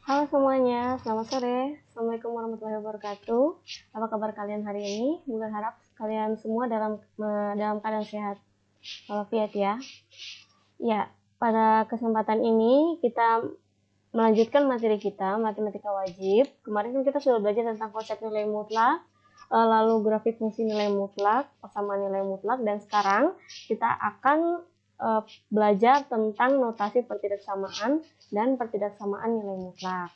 Halo semuanya, selamat sore. Assalamualaikum warahmatullahi wabarakatuh. Apa kabar kalian hari ini? Gue harap kalian semua dalam keadaan sehat walafiat ya. Ya, pada kesempatan ini kita melanjutkan materi kita, matematika wajib. Kemarin kan kita sudah belajar tentang konsep nilai mutlak, lalu grafik fungsi nilai mutlak, persamaan nilai mutlak, dan sekarang kita akan belajar tentang notasi pertidaksamaan dan pertidaksamaan nilai mutlak.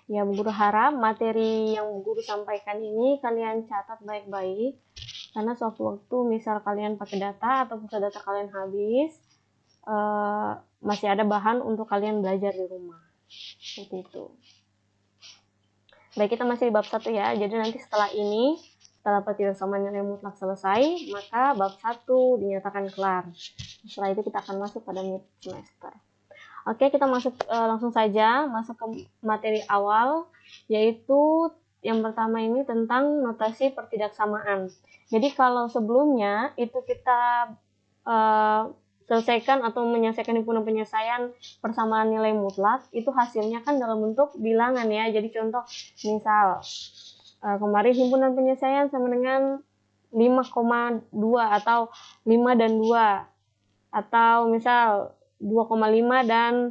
Ya, Bu Guru harap materi yang Bu Guru sampaikan ini kalian catat baik-baik, karena sewaktu misal kalian pakai data atau pusat data kalian habis, masih ada bahan untuk kalian belajar di rumah. Seperti itu. Baik, kita masih di bab 1 ya. Jadi nanti setelah pertidaksamaan nilai mutlak selesai, maka bab 1 dinyatakan kelar. Setelah itu kita akan masuk pada mid semester. Oke, kita langsung saja masuk ke materi awal, yaitu yang pertama ini tentang notasi pertidaksamaan. Jadi kalau sebelumnya itu kita selesaikan atau menyelesaikan himpunan penyelesaian persamaan nilai mutlak, itu hasilnya kan dalam bentuk bilangan ya. Jadi contoh misal kemarin himpunan penyelesaian sama dengan 5,2 atau 5 dan 2, atau misal 2,5 dan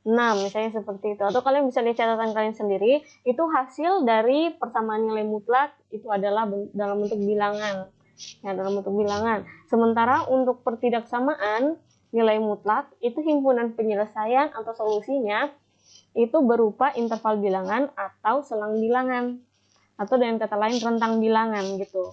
6, misalnya seperti itu. Atau kalian bisa lihat catatan kalian sendiri, itu hasil dari persamaan nilai mutlak itu adalah dalam bentuk bilangan. Ya, dalam bentuk bilangan. Sementara untuk pertidaksamaan nilai mutlak itu himpunan penyelesaian atau solusinya itu berupa interval bilangan atau selang bilangan, atau dengan kata lain rentang bilangan gitu.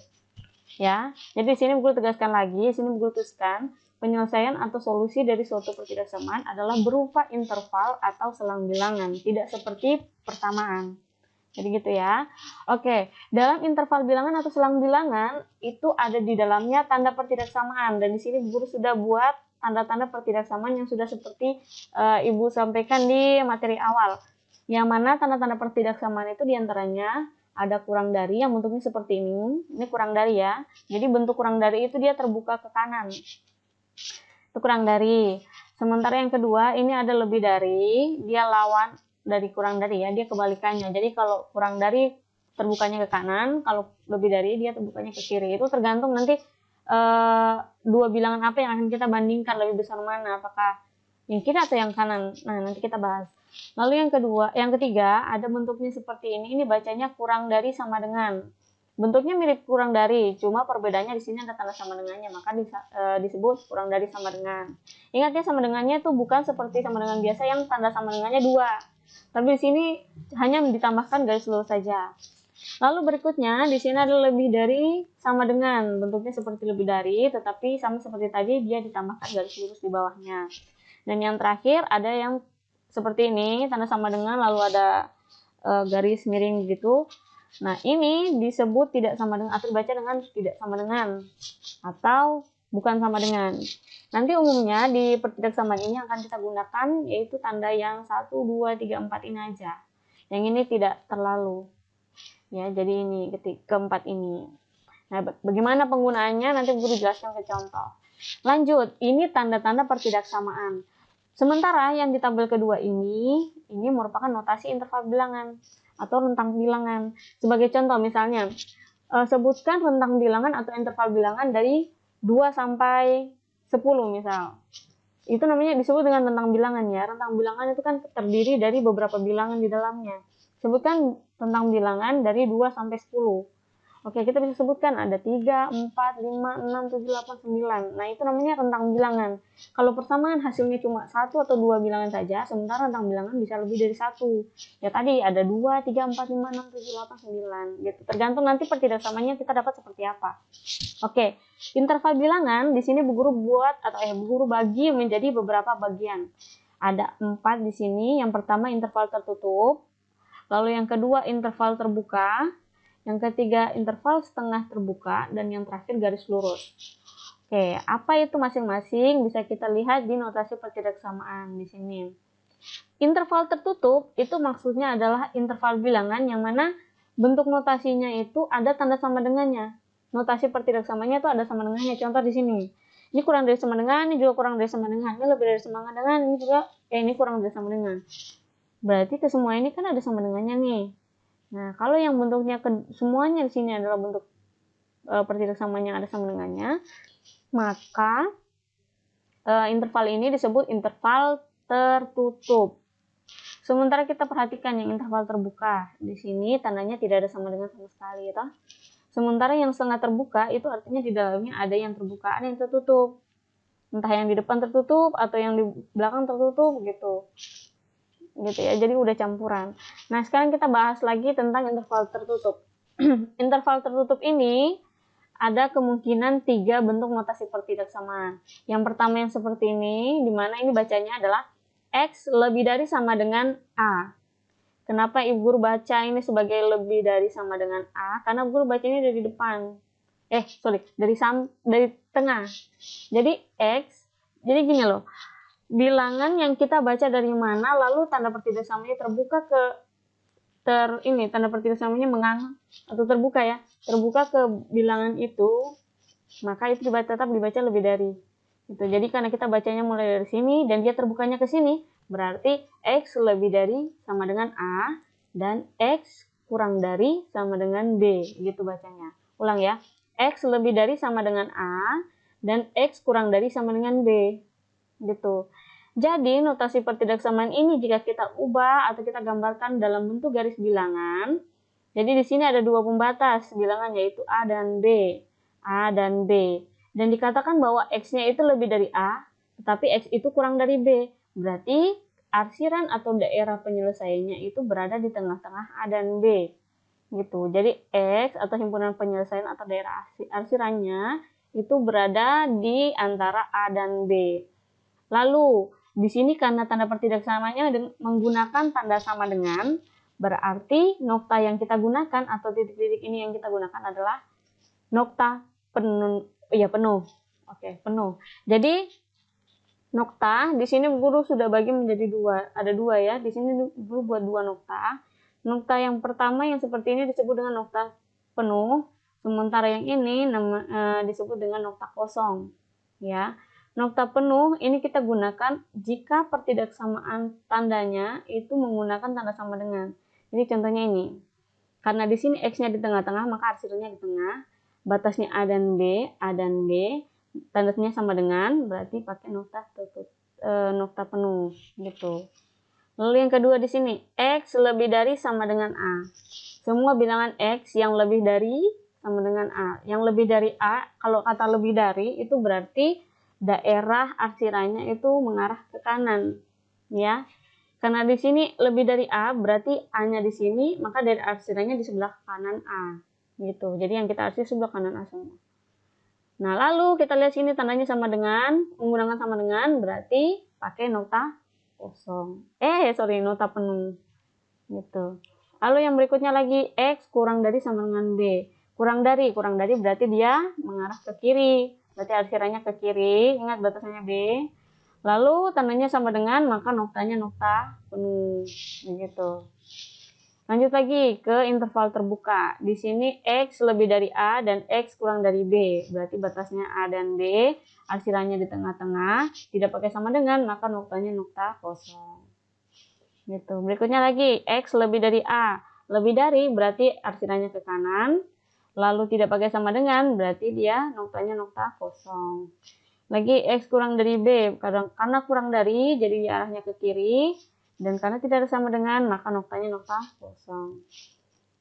Ya, jadi di sini Bu Guru tegaskan lagi, sini Bu Guru tuliskan penyelesaian atau solusi dari suatu pertidaksamaan adalah berupa interval atau selang bilangan, tidak seperti persamaan. Jadi gitu ya. Oke, dalam interval bilangan atau selang bilangan itu ada di dalamnya tanda pertidaksamaan, dan di sini Bu Guru sudah buat tanda-tanda pertidaksamaan yang sudah seperti Ibu sampaikan di materi awal. Yang mana tanda-tanda pertidaksamaan itu diantaranya ada kurang dari yang bentuknya seperti ini. Ini kurang dari ya. Jadi bentuk kurang dari itu dia terbuka ke kanan. Itu kurang dari. Sementara yang kedua ini ada lebih dari, dia lawan dari kurang dari ya, dia kebalikannya. Jadi kalau kurang dari terbukanya ke kanan, kalau lebih dari dia terbukanya ke kiri. Itu tergantung nanti dua bilangan apa yang akan kita bandingkan, lebih besar mana, apakah yang kiri atau yang kanan. Nah, nanti kita bahas. Lalu yang ketiga ada bentuknya seperti ini. Ini bacanya kurang dari sama dengan. Bentuknya mirip kurang dari, cuma perbedaannya di sini ada tanda sama dengannya, maka disebut kurang dari sama dengan. Ingat ya, sama dengannya itu bukan seperti sama dengan biasa yang tanda sama dengannya 2. Tapi di sini hanya ditambahkan garis lurus saja. Lalu berikutnya di sini ada lebih dari sama dengan, bentuknya seperti lebih dari, tetapi sama seperti tadi dia ditambahkan garis lurus di bawahnya. Dan yang terakhir ada yang seperti ini, tanda sama dengan lalu ada garis miring gitu. Nah, ini disebut tidak sama dengan atau dibaca dengan tidak sama dengan atau bukan sama dengan. Nanti umumnya di pertidaksamaan ini akan kita gunakan yaitu tanda yang 1, 2, 3, 4 ini aja. Yang ini tidak terlalu. Ya, jadi ini keempat ini. Nah, bagaimana penggunaannya nanti Guru jelaskan ke contoh. Lanjut, ini tanda-tanda pertidaksamaan. Sementara yang di tabel kedua ini merupakan notasi interval bilangan atau rentang bilangan. Sebagai contoh misalnya, sebutkan rentang bilangan atau interval bilangan dari 2 sampai 10 misal. Itu namanya disebut dengan rentang bilangan ya. Rentang bilangan itu kan terdiri dari beberapa bilangan di dalamnya. Sebutkan rentang bilangan dari 2 sampai 10. Oke, kita bisa sebutkan ada 3, 4, 5, 6, 7, 8, 9. Nah, itu namanya rentang bilangan. Kalau persamaan hasilnya cuma 1 atau 2 bilangan saja, sementara rentang bilangan bisa lebih dari 1. Ya tadi ada 2, 3, 4, 5, 6, 7, 8, 9. Gitu. Tergantung nanti pertidaksamaannya kita dapat seperti apa. Oke, interval bilangan di sini Bu Guru Bu Guru bagi menjadi beberapa bagian. Ada 4 di sini. Yang pertama interval tertutup. Lalu yang kedua interval terbuka. Yang ketiga interval setengah terbuka, dan yang terakhir garis lurus. Oke, apa itu masing-masing bisa kita lihat di notasi pertidaksamaan di sini. Interval tertutup itu maksudnya adalah interval bilangan yang mana bentuk notasinya itu ada tanda sama dengannya. Notasi pertidaksamaannya itu ada sama dengannya. Contoh di sini. Ini kurang dari sama dengan, ini juga kurang dari sama dengan, ini lebih dari sama dengan, ini juga ini kurang dari sama dengan. berarti ke semua ini kan ada sama dengannya nih. Nah, kalau yang bentuknya semuanya di sini adalah bentuk pertidaksamaan yang ada sama dengannya, maka interval ini disebut interval tertutup. Sementara kita perhatikan yang interval terbuka, di sini tandanya tidak ada sama dengan sama sekali, toh. Sementara yang setengah terbuka itu artinya di dalamnya ada yang terbuka, ada yang tertutup. Entah yang di depan tertutup atau yang di belakang tertutup gitu. Gitu ya, jadi udah campuran. Nah, sekarang kita bahas lagi tentang interval tertutup. Interval tertutup ini ada kemungkinan 3 bentuk notasi pertidaksamaan. Yang pertama yang seperti ini, di mana ini bacanya adalah X lebih dari sama dengan A. Kenapa Ibu Guru baca ini sebagai lebih dari sama dengan A? Karena Ibu Guru bacanya dari depan. Dari tengah. Jadi X, jadi gini loh. Bilangan yang kita baca dari mana, lalu tanda pertidaksamannya terbuka ke tanda pertidaksamannya mengang atau terbuka ya. Terbuka ke bilangan itu, maka itu tetap dibaca lebih dari. Gitu. Jadi karena kita bacanya mulai dari sini dan dia terbukanya ke sini, berarti X lebih dari sama dengan A dan X kurang dari sama dengan B, gitu bacanya. Ulang ya, X lebih dari sama dengan A dan X kurang dari sama dengan B, gitu. Jadi notasi pertidaksamaan ini jika kita ubah atau kita gambarkan dalam bentuk garis bilangan, jadi di sini ada 2 pembatas bilangan yaitu A dan B, A dan B. Dan dikatakan bahwa X-nya itu lebih dari A, tetapi X itu kurang dari B. Berarti arsiran atau daerah penyelesaiannya itu berada di tengah-tengah A dan B. Gitu. Jadi X atau himpunan penyelesaian atau daerah arsirannya itu berada di antara A dan B. Lalu, di sini karena tanda pertidaksamaannya menggunakan tanda sama dengan, berarti nokta yang kita gunakan atau titik-titik ini yang kita gunakan adalah nokta penuh. Penuh. Jadi nokta di sini guru sudah bagi menjadi 2. Ada 2 ya. Di sini guru buat 2 nokta. Nokta yang pertama yang seperti ini disebut dengan nokta penuh, sementara yang ini disebut dengan nokta kosong. Ya. Nokta penuh ini kita gunakan jika pertidaksamaan tandanya itu menggunakan tanda sama dengan. Jadi contohnya ini. Karena di sini X-nya di tengah-tengah, maka arsirannya di tengah. Batasnya A dan B, tandanya sama dengan, berarti pakai nokta penuh gitu. Lalu yang kedua di sini, X lebih dari sama dengan A. Semua bilangan X yang lebih dari sama dengan A. Yang lebih dari A, kalau kata lebih dari itu berarti daerah arsirannya itu mengarah ke kanan, ya. Karena di sini lebih dari A, berarti A-nya di sini, maka daerah arsirannya di sebelah kanan A. Gitu. Jadi yang kita arsir sebelah kanan A semua. Nah, lalu kita lihat sini tandanya sama dengan, menggunakan sama dengan berarti pakai nokta kosong. Nokta penuh. Gitu. Lalu yang berikutnya lagi X kurang dari sama dengan B. Kurang dari berarti dia mengarah ke kiri. Berarti arsirannya ke kiri, ingat batasannya B. Lalu tandanya sama dengan, maka noktanya nokta penuh. Begitu. Lanjut lagi ke interval terbuka. Di sini X lebih dari A dan X kurang dari B. Berarti batasnya A dan B. Arsirannya di tengah-tengah. Tidak pakai sama dengan, maka noktanya nokta kosong. Gitu. Berikutnya lagi, X lebih dari A. Lebih dari berarti arsirannya ke kanan. Lalu tidak pakai sama dengan, berarti dia noktanya nokta kosong. Lagi X kurang dari B. Karena kurang dari, jadi arahnya ke kiri. Dan karena tidak ada sama dengan, maka noktanya nokta kosong.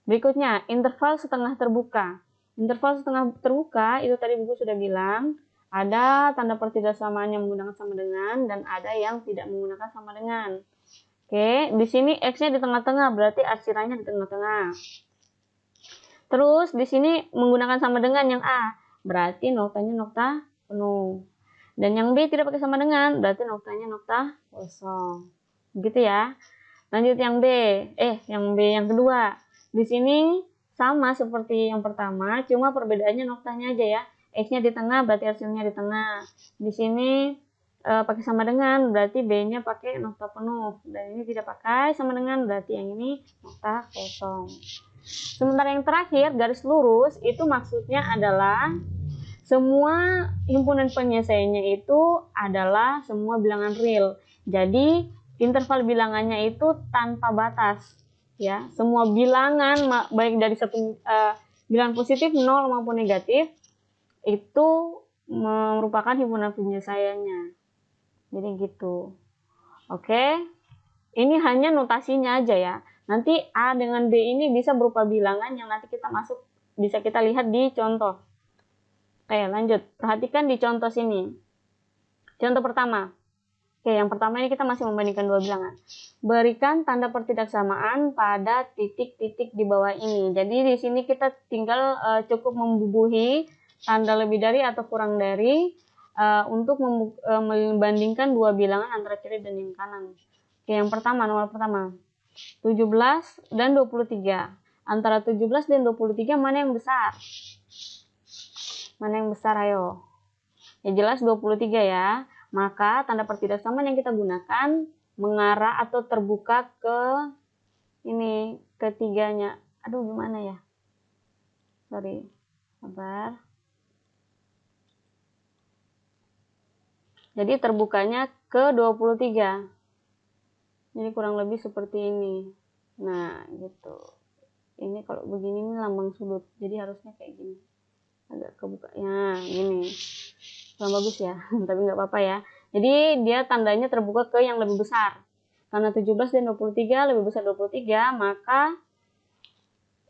Berikutnya, interval setengah terbuka. Interval setengah terbuka, itu tadi buku sudah bilang, ada tanda pertidaksamaan yang menggunakan sama dengan, dan ada yang tidak menggunakan sama dengan. Oke, di sini X-nya di tengah-tengah, berarti arsirannya di tengah-tengah. Terus, di sini menggunakan sama dengan yang A, berarti noktanya nokta penuh. Dan yang B tidak pakai sama dengan, berarti noktanya nokta kosong. Begitu ya. Lanjut yang B. Yang kedua. Di sini sama seperti yang pertama, cuma perbedaannya noktanya aja ya. X-nya di tengah berarti arsirannya di tengah. Di sini pakai sama dengan berarti B-nya pakai nokta penuh. Dan ini tidak pakai sama dengan berarti yang ini nokta kosong. Sementara yang terakhir garis lurus itu maksudnya adalah semua himpunan penyelesaiannya itu adalah semua bilangan real. Jadi interval bilangannya itu tanpa batas, ya. Semua bilangan baik dari satu bilangan positif, nol maupun negatif itu merupakan himpunan penyelesaiannya. Jadi gitu. Oke, ini hanya notasinya aja ya. Nanti A dengan B ini bisa berupa bilangan yang nanti kita bisa kita lihat di contoh. Oke, lanjut. Perhatikan di contoh sini. Contoh pertama. Oke, yang pertama ini kita masih membandingkan dua bilangan. Berikan tanda pertidaksamaan pada titik-titik di bawah ini. Jadi di sini kita tinggal cukup membubuhi tanda lebih dari atau kurang dari untuk membandingkan dua bilangan antara kiri dan yang kanan. Oke, yang pertama, nomor pertama. 17 dan 23. Antara 17 dan 23 mana yang besar? Mana yang besar, ayo? Ya jelas 23 ya. Maka tanda pertidaksamaan yang kita gunakan mengarah atau terbuka ke ini, ketiganya. Aduh, gimana ya? Sorry. Sabar. Jadi terbukanya ke 23. Jadi kurang lebih seperti ini. Nah, gitu. Ini kalau begini ini lambang sudut. Jadi harusnya kayak gini. Agak kebuka. Ya, gini. Kurang bagus ya. Tapi nggak apa-apa ya. Jadi dia tandanya terbuka ke yang lebih besar. Karena 17 dan 23 lebih besar 23, maka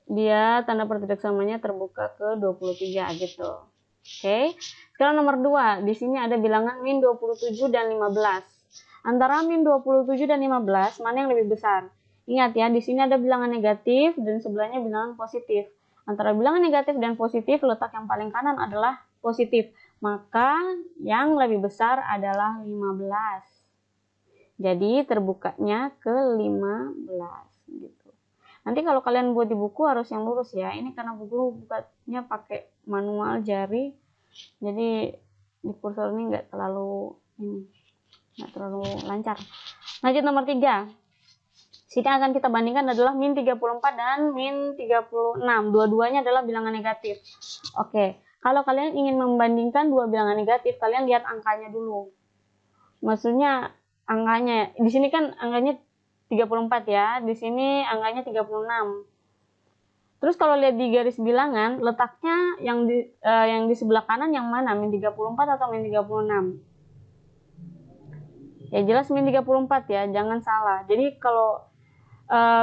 dia tanda pertidaksamaannya terbuka ke 23 gitu. Oke. Sekarang nomor 2. Di sini ada bilangan min 27 dan 15. Antara min 27 dan 15, mana yang lebih besar? Ingat ya, di sini ada bilangan negatif dan sebelahnya bilangan positif. Antara bilangan negatif dan positif, letak yang paling kanan adalah positif. Maka yang lebih besar adalah 15. Jadi terbukanya ke 15 gitu. Nanti kalau kalian buat di buku harus yang lurus ya. Ini karena buku buatnya pakai manual jari. Jadi di kursor ini nggak terlalu lancar. Lanjut nomor 3. Sini akan kita bandingkan adalah min 34 dan min 36. Dua-duanya adalah bilangan negatif. Oke. Kalau kalian ingin membandingkan dua bilangan negatif, kalian lihat angkanya dulu. Maksudnya angkanya, di sini kan angkanya 34 ya, di sini angkanya 36. Terus kalau lihat di garis bilangan, letaknya yang di sebelah kanan yang mana? Min 34 atau min 36? Ya jelas min 34 ya, jangan salah. Jadi kalau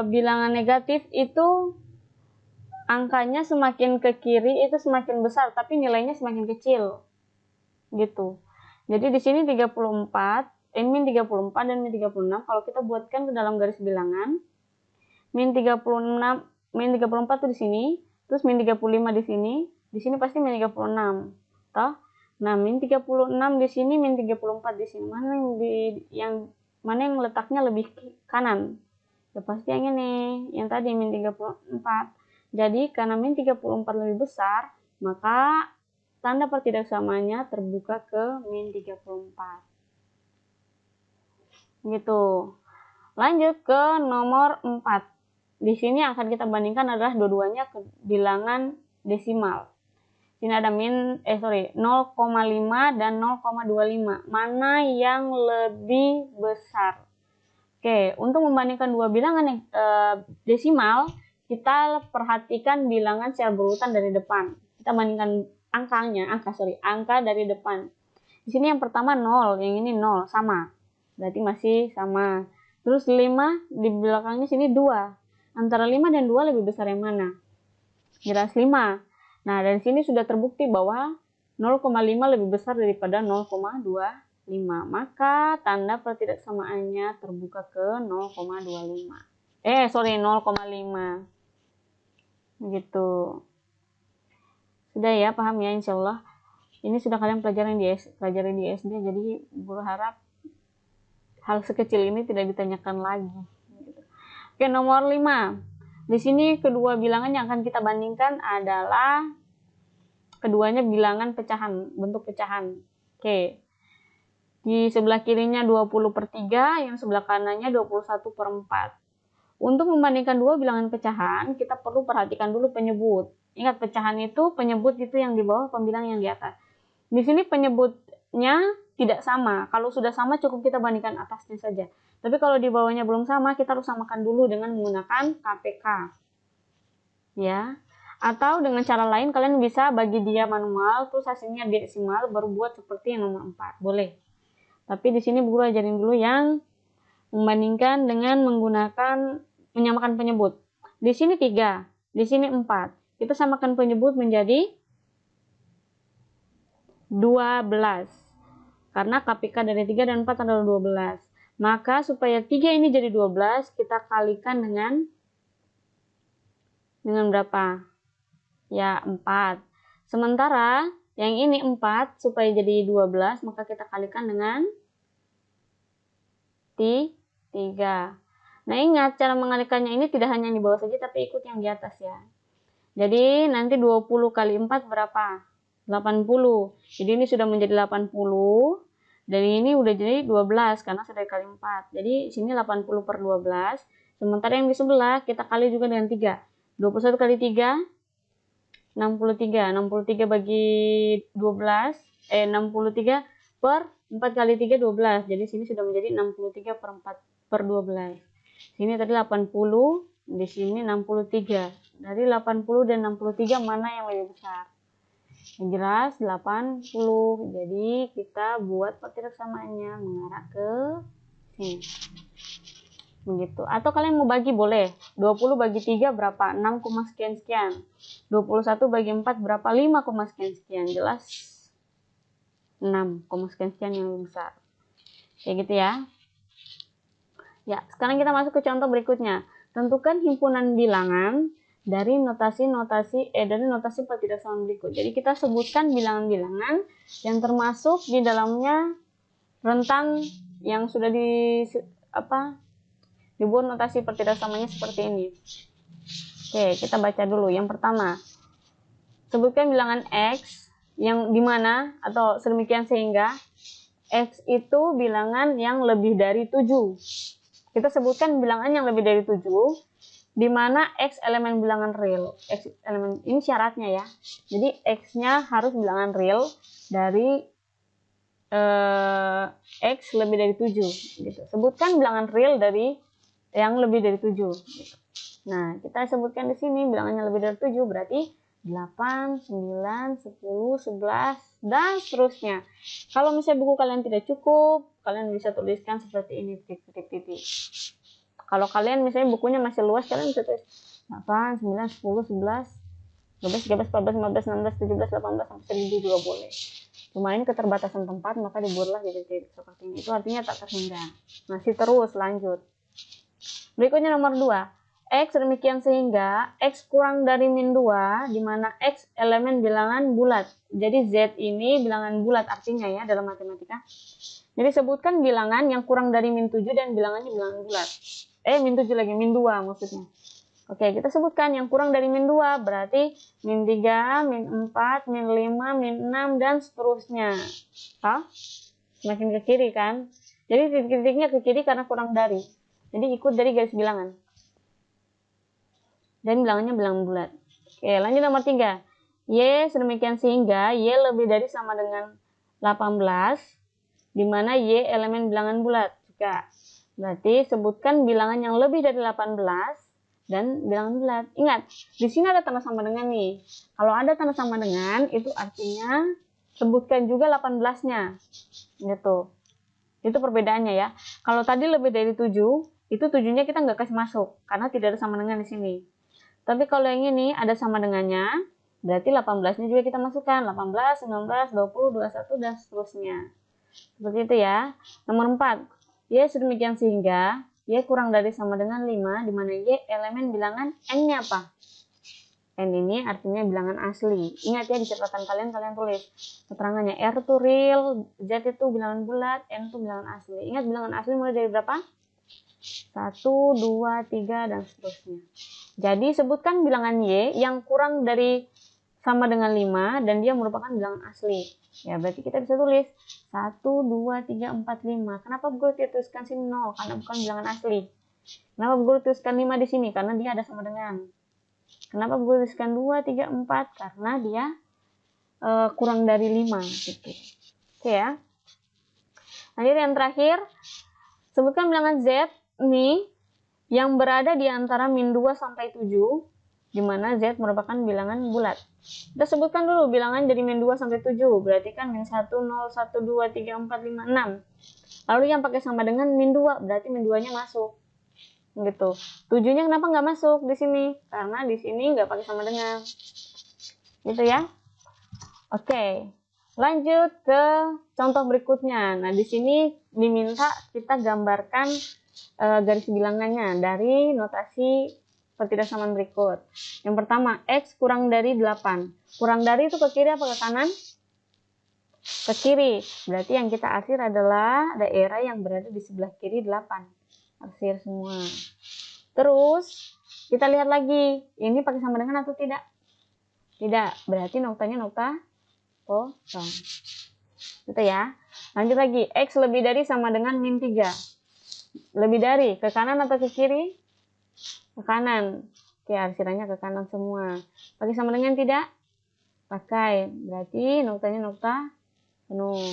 bilangan negatif itu angkanya semakin ke kiri itu semakin besar, tapi nilainya semakin kecil. Gitu. Jadi di sini 34, min 34 dan min 36 kalau kita buatkan ke dalam garis bilangan, min 34 tuh di sini, terus min 35 di sini pasti min 36. Toh? Nah, min 36 di sini, min 34 di sini. Mana yang letaknya lebih kanan? Ya pasti yang ini, yang tadi min 34. Jadi karena min 34 lebih besar, maka tanda pertidaksamaannya terbuka ke min 34. Gitu. Lanjut ke nomor 4. Di sini yang akan kita bandingkan adalah dua-duanya ke bilangan desimal. Sini ada 0,5 dan 0,25. Mana yang lebih besar? Oke, untuk membandingkan dua bilangan desimal, kita perhatikan bilangan secara berurutan dari depan. Kita bandingkan angka dari depan. Di sini yang pertama 0, yang ini 0, sama. Berarti masih sama. Terus 5 di belakangnya sini 2. Antara 5 dan 2 lebih besar yang mana? Jelas 5. Nah, dari sini sudah terbukti bahwa 0,5 lebih besar daripada 0,25. Maka tanda pertidaksamaannya terbuka ke 0,25. 0,5. Gitu. Sudah ya, paham ya insya Allah. Ini sudah kalian pelajari di SD, jadi berharap hal sekecil ini tidak ditanyakan lagi. Oke, nomor 5. Di sini kedua bilangan yang akan kita bandingkan adalah keduanya bilangan pecahan, bentuk pecahan. Oke. Di sebelah kirinya 20/3, yang sebelah kanannya 21/4. Untuk membandingkan dua bilangan pecahan, kita perlu perhatikan dulu penyebut. Ingat, pecahan itu penyebut itu yang di bawah, pembilang yang di atas. Di sini penyebut bawahnya tidak sama. Kalau sudah sama cukup kita bandingkan atasnya saja. Tapi kalau di bawahnya belum sama, kita harus samakan dulu dengan menggunakan KPK. Ya. Atau dengan cara lain kalian bisa bagi dia manual, terus hasilnya desimal, baru buat seperti yang nomor 4. Boleh. Tapi di sini guru ajarin dulu yang membandingkan dengan menggunakan menyamakan penyebut. Di sini 3, di sini 4. Kita samakan penyebut menjadi 12. Karena KPK dari 3 dan 4 adalah 12. Maka supaya 3 ini jadi 12, kita kalikan dengan berapa? Ya, 4. Sementara yang ini 4, supaya jadi 12, maka kita kalikan dengan 3. Nah, ingat cara mengalikannya ini tidak hanya di bawah saja, tapi ikut yang di atas ya. Jadi nanti 20 kali 4 berapa? 80. Jadi ini sudah menjadi 80. Dan ini udah jadi 12 karena sudah dikali 4. Jadi sini 80 per 12. Sementara yang di sebelah kita kali juga dengan 3. 21 kali 3, 63. 63 bagi 12. 63 per 4 kali 3, 12. Jadi sini sudah menjadi 63 per 4 per 12. Sini tadi 80. Di sini 63. Dari 80 dan 63 mana yang lebih besar? Yang jelas 80. Jadi kita buat petirak samaannya mengarah ke sini. Begitu. Atau kalian mau bagi boleh. 20 bagi 3 berapa? 6, sekian sekian. 21 bagi 4 berapa? 5, sekian sekian. Jelas 6, sekian sekian yang lebih besar. Kayak gitu ya. Ya, sekarang kita masuk ke contoh berikutnya. Tentukan himpunan bilangan dari notasi pertidaksamaan berikut. Jadi kita sebutkan bilangan-bilangan yang termasuk di dalamnya rentang yang sudah dibuat notasi pertidaksamanya seperti ini. Oke, kita baca dulu. Yang pertama, sebutkan bilangan X yang dimana atau sedemikian sehingga X itu bilangan yang lebih dari 7. Kita sebutkan bilangan yang lebih dari 7, di mana X elemen bilangan real. X elemen ini syaratnya ya. Jadi X-nya harus bilangan real dari X lebih dari 7. Gitu. Sebutkan bilangan real dari yang lebih dari 7. Gitu. Nah, kita sebutkan di sini bilangannya lebih dari 7 berarti 8, 9, 10, 11, dan seterusnya. Kalau misalnya buku kalian tidak cukup, kalian bisa tuliskan seperti ini, titik-titik. Kalau kalian misalnya bukunya masih luas, kalian bisa tulis 8, 9, 10, 11, 12, 13, 14, 15, 16, 17, 18, sampai 1000 juga boleh. Cuma ini keterbatasan tempat, maka dibuatlah titik-titik seperti ini. Itu artinya tak terhingga. Masih terus, lanjut. Berikutnya nomor 2. X demikian sehingga X kurang dari min 2, di mana X elemen bilangan bulat. Jadi Z ini bilangan bulat artinya ya dalam matematika. Jadi sebutkan bilangan yang kurang dari min 7 dan bilangannya bilangan bulat. Min 7 lagi, min 2 maksudnya. Oke, kita sebutkan yang kurang dari min 2 berarti min 3, min 4, min 5, min 6, dan seterusnya. Semakin ke kiri kan. Jadi titik-titiknya ke kiri karena kurang dari. Jadi ikut dari garis bilangan. Dan bilangannya bilangan bulat. Oke, lanjut nomor 3. Y sedemikian sehingga Y lebih dari sama dengan 18, di mana Y elemen bilangan bulat juga. Berarti sebutkan bilangan yang lebih dari 18 dan bilangan bulat. Ingat, di sini ada tanda sama dengan nih. Kalau ada tanda sama dengan, itu artinya sebutkan juga 18-nya. Gitu. Itu perbedaannya ya. Kalau tadi lebih dari 7, itu 7-nya kita nggak kasih masuk karena tidak ada sama dengan di sini. Tapi kalau yang ini ada sama dengannya, berarti 18-nya juga kita masukkan. 18, 19, 20, 21, dan seterusnya. Seperti itu ya. Nomor 4. Y sedemikian sehingga Y kurang dari sama dengan 5, di mana Y elemen bilangan N-nya apa? N ini artinya bilangan asli. Ingat ya, di catatan kalian tulis keterangannya. R itu real, Z itu bilangan bulat, N itu bilangan asli. Ingat bilangan asli mulai dari berapa? 1, 2, 3, dan seterusnya. Jadi sebutkan bilangan Y yang kurang dari sama dengan 5 dan dia merupakan bilangan asli. Ya, berarti kita bisa tulis 1, 2, 3, 4, 5. Kenapa guru tuliskan sini 0? Karena bukan bilangan asli. Kenapa guru tuliskan 5 di sini? Karena dia ada sama dengan. Kenapa guru tuliskan 2, 3, 4? Karena dia kurang dari 5. Gitu. Oke ya. Lanjut yang terakhir, sebutkan bilangan Z nih yang berada di antara min 2 sampai 7, di mana Z merupakan bilangan bulat. Kita sebutkan dulu bilangan dari min 2 sampai 7, berarti kan min 1, 0, 1, 2, 3, 4, 5, 6. Lalu yang pakai sama dengan min 2, berarti min 2-nya masuk. Gitu. 7-nya kenapa nggak masuk di sini? Karena di sini nggak pakai sama dengan. Gitu ya. Oke. Lanjut ke contoh berikutnya. Nah, di sini diminta kita gambarkan garis bilangannya dari notasi pertidaksamaan berikut. Yang pertama, X kurang dari 8. Kurang dari itu ke kiri apa ke kanan? Ke kiri. Berarti yang kita arsir adalah daerah yang berada di sebelah kiri 8. Arsir semua. Terus, kita lihat lagi. Ini pakai sama dengan atau tidak? Tidak. Berarti noktanya nokta kosong. Gitu ya. Lanjut lagi. X lebih dari sama dengan min 3. Lebih dari, ke kanan atau ke kiri? Ke kanan. Oke, arsirannya ke kanan semua. Pakai sama dengan tidak? Pakai. Berarti noktanya nokta penuh.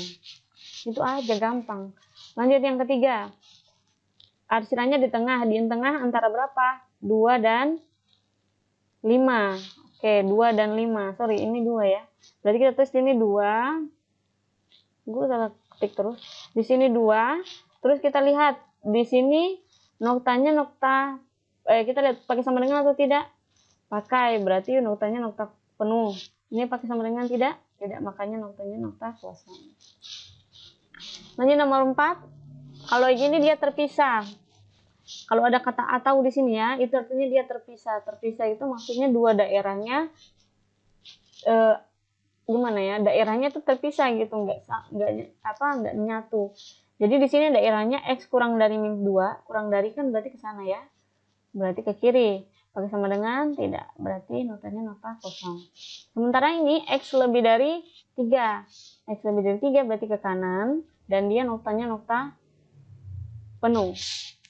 Itu aja, gampang. Lanjut yang ketiga. Arsirannya di tengah. Di tengah antara berapa? 2 dan 5. Oke, 2 dan 5. Sorry, ini 2 ya. Berarti kita tulis ini 2. Gue salah ketik terus. Di sini 2. Terus kita lihat. Di sini noktanya nokta. Kita lihat pakai sama dengan atau tidak? Pakai. Berarti noktanya nokta penuh. Ini pakai sama dengan tidak? Tidak, makanya noktanya nokta kosong. Lanjut nomor 4. Kalau gini dia terpisah. Kalau ada kata atau di sini ya, itu artinya dia terpisah. Terpisah itu maksudnya dua daerahnya gimana ya? Daerahnya tuh terpisah gitu, nggak nyatu. Jadi di sini daerahnya X kurang dari min 2, kurang dari kan berarti ke sana ya. Berarti ke kiri. Pakai sama dengan tidak. Berarti notanya nokta kosong. Sementara ini X lebih dari 3. X lebih dari 3 berarti ke kanan dan dia noktanya nokta penuh.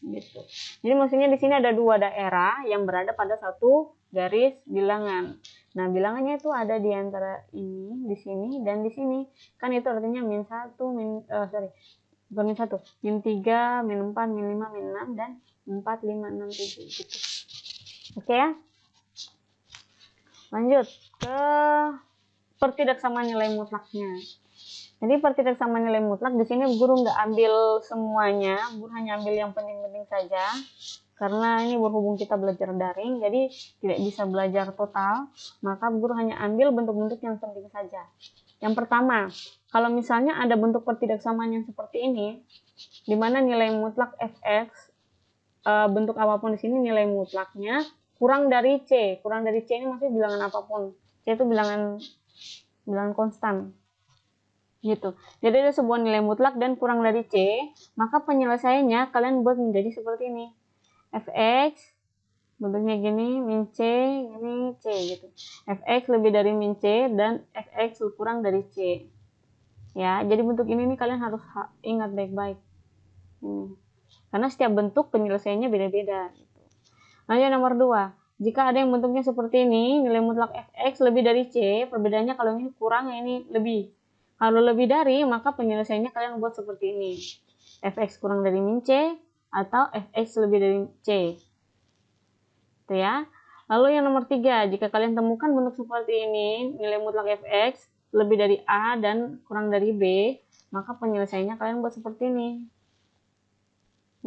Gitu. Jadi maksudnya di sini ada dua daerah yang berada pada satu garis bilangan. Nah, bilangannya itu ada di antara ini, di sini dan di sini. Kan itu artinya min 1, bukan min 1, min 3, min 4, min 5, min 6 dan 4, 5, 6, 7 gitu. Oke ya. Lanjut ke pertidaksamaan nilai mutlaknya. Jadi pertidaksamaan nilai mutlak di sini guru nggak ambil semuanya, guru hanya ambil yang penting-penting saja. Karena ini berhubung kita belajar daring, jadi tidak bisa belajar total, maka guru hanya ambil bentuk-bentuk yang penting saja. Yang pertama, kalau misalnya ada bentuk pertidaksamaan yang seperti ini, di mana nilai mutlak fx, bentuk apapun di sini nilai mutlaknya kurang dari c. Kurang dari c ini maksudnya bilangan apapun. C itu bilangan konstan. Gitu. Jadi ada sebuah nilai mutlak dan kurang dari C, maka penyelesaiannya kalian buat menjadi seperti ini. Fx bentuknya gini, min C, ini C gitu. Fx lebih dari min C dan Fx kurang dari C. Ya, jadi bentuk ini nih kalian harus ingat baik-baik. Karena setiap bentuk penyelesaiannya beda-beda gitu. Lanjut nomor 2. Jika ada yang bentuknya seperti ini, nilai mutlak Fx lebih dari C, perbedaannya kalau ini kurang, ini lebih. Kalau lebih dari, maka penyelesaiannya kalian buat seperti ini. Fx kurang dari min C atau Fx lebih dari C. Itu ya. Lalu yang nomor 3, jika kalian temukan bentuk seperti ini, nilai mutlak Fx lebih dari A dan kurang dari B, maka penyelesaiannya kalian buat seperti ini.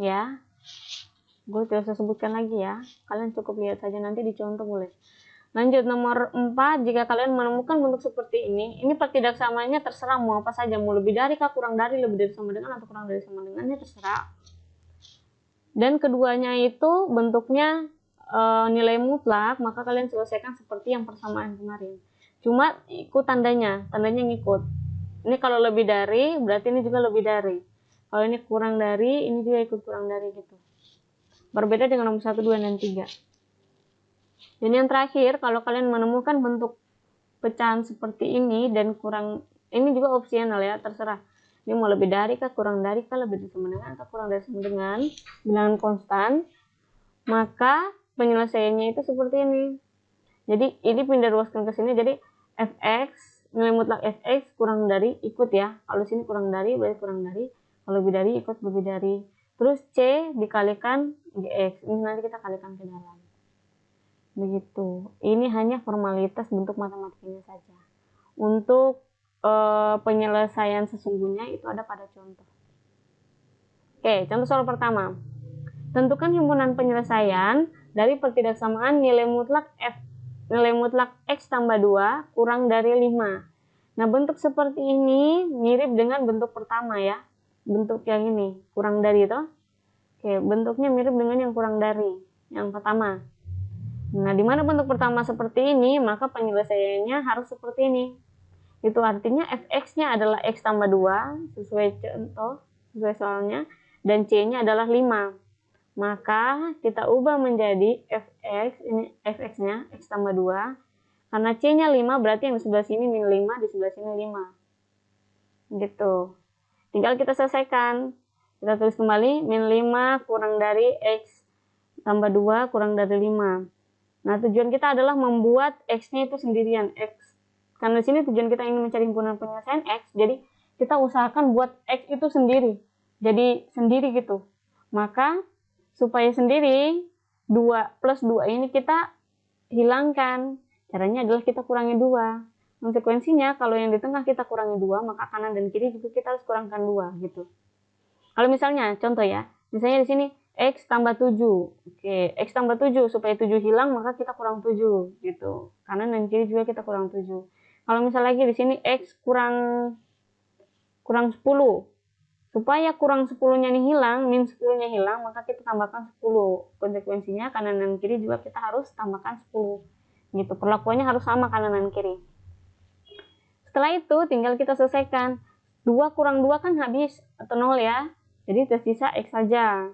Ya. Gue tidak usah sebutkan lagi ya. Kalian cukup lihat saja, nanti dicontoh boleh. Lanjut nomor 4, jika kalian menemukan bentuk seperti ini pertidaksamaannya terserah mau apa saja, mau lebih dari kah, kurang dari, lebih dari sama dengan, atau kurang dari sama dengannya terserah. Dan keduanya itu bentuknya nilai mutlak, maka kalian selesaikan seperti yang persamaan kemarin. Cuma ikut tandanya ngikut. Ini kalau lebih dari, berarti ini juga lebih dari. Kalau ini kurang dari, ini juga ikut kurang dari gitu. Berbeda dengan nomor 1, 2, dan 3. Dan yang terakhir, kalau kalian menemukan bentuk pecahan seperti ini dan kurang, ini juga opsional ya, terserah. Ini mau lebih dari kah, kurang dari kah, lebih dari sama dengan, atau kurang dari sama dengan, bilangan konstan, maka penyelesaiannya itu seperti ini. Jadi ini pindah ruaskan ke sini, jadi fx nilai mutlak fx kurang dari ikut ya. Kalau sini kurang dari berarti kurang dari, kalau lebih dari ikut lebih dari. Terus C dikalikan gx, ini nanti kita kalikan ke dalam. Begitu. Ini hanya formalitas bentuk matematikanya saja. Untuk penyelesaian sesungguhnya itu ada pada contoh. Oke, contoh soal pertama. Tentukan himpunan penyelesaian dari pertidaksamaan nilai mutlak x tambah 2 kurang dari 5. Nah, bentuk seperti ini mirip dengan bentuk pertama ya. Bentuk yang ini, kurang dari itu. Oke, bentuknya mirip dengan yang kurang dari, yang pertama. Nah, di mana bentuk pertama seperti ini, maka penyelesaiannya harus seperti ini. Itu artinya fx-nya adalah x tambah 2, sesuai contoh, sesuai soalnya, dan c-nya adalah 5. Maka kita ubah menjadi fx, ini fx-nya, x tambah 2. Karena c-nya 5, berarti yang di sebelah sini min 5, di sebelah sini 5. Gitu. Tinggal kita selesaikan. Kita tulis kembali, min 5 kurang dari x tambah 2 kurang dari 5. Nah, tujuan kita adalah membuat x-nya itu sendirian, x. Karena di sini tujuan kita ingin mencari himpunan penyelesaian x, jadi kita usahakan buat x itu sendiri. Jadi sendiri gitu. Maka supaya sendiri, 2 plus 2 ini kita hilangkan. Caranya adalah kita kurangi 2. Konsekuensinya kalau yang di tengah kita kurangi 2, maka kanan dan kiri juga kita harus kurangkan 2 gitu. Kalau misalnya contoh ya, misalnya di sini x tambah 7. Oke, x tambah 7, supaya 7 hilang maka kita kurang 7 gitu. Kanan dan kiri juga kita kurang 7. Kalau misalnya lagi di sini x kurang 10. Supaya kurang 10-nya ini hilang, min 10-nya hilang, maka kita tambahkan 10. Konsekuensinya kanan dan kiri juga kita harus tambahkan 10. Gitu, perlakuannya harus sama kanan dan kiri. Setelah itu tinggal kita selesaikan. 2 kurang 2 kan habis atau 0 ya. Jadi tersisa x saja.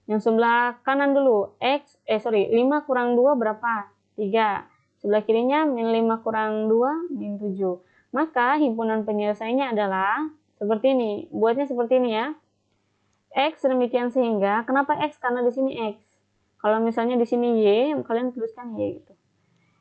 Yang sebelah kanan dulu, 5 kurang 2 berapa? 3. Sebelah kirinya min 5 kurang 2, min 7. Maka himpunan penyelesaiannya adalah seperti ini. Buatnya seperti ini ya. X demikian sehingga, kenapa X? Karena di sini X. Kalau misalnya di sini Y, kalian tuliskan Y gitu.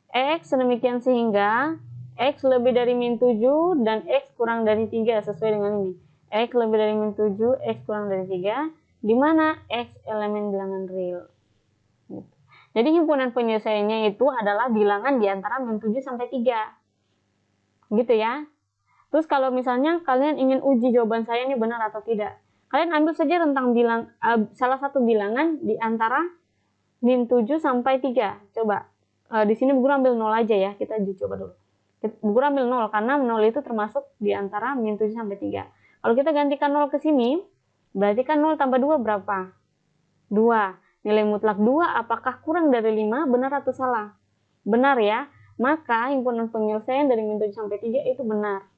X demikian sehingga, X lebih dari min 7 dan X kurang dari 3 sesuai dengan ini. X lebih dari min 7, X kurang dari 3. Di mana X elemen bilangan real. Jadi himpunan penyelesaiannya itu adalah bilangan di antara min 7 sampai 3. Gitu ya. Terus kalau misalnya kalian ingin uji jawaban saya ini benar atau tidak, kalian ambil saja rentang salah satu bilangan di antara min 7 sampai 3. Coba. Di sini Bu Guru ambil 0 aja ya. Kita uji coba dulu. Bu Guru ambil 0 karena 0 itu termasuk di antara min 7 sampai 3. Kalau kita gantikan 0 ke sini, berarti kan 0 tambah 2 berapa? 2. Nilai mutlak 2 apakah kurang dari 5? Benar atau salah? Benar ya. Maka himpunan penyelesaian dari min 7 sampai 3 itu benar.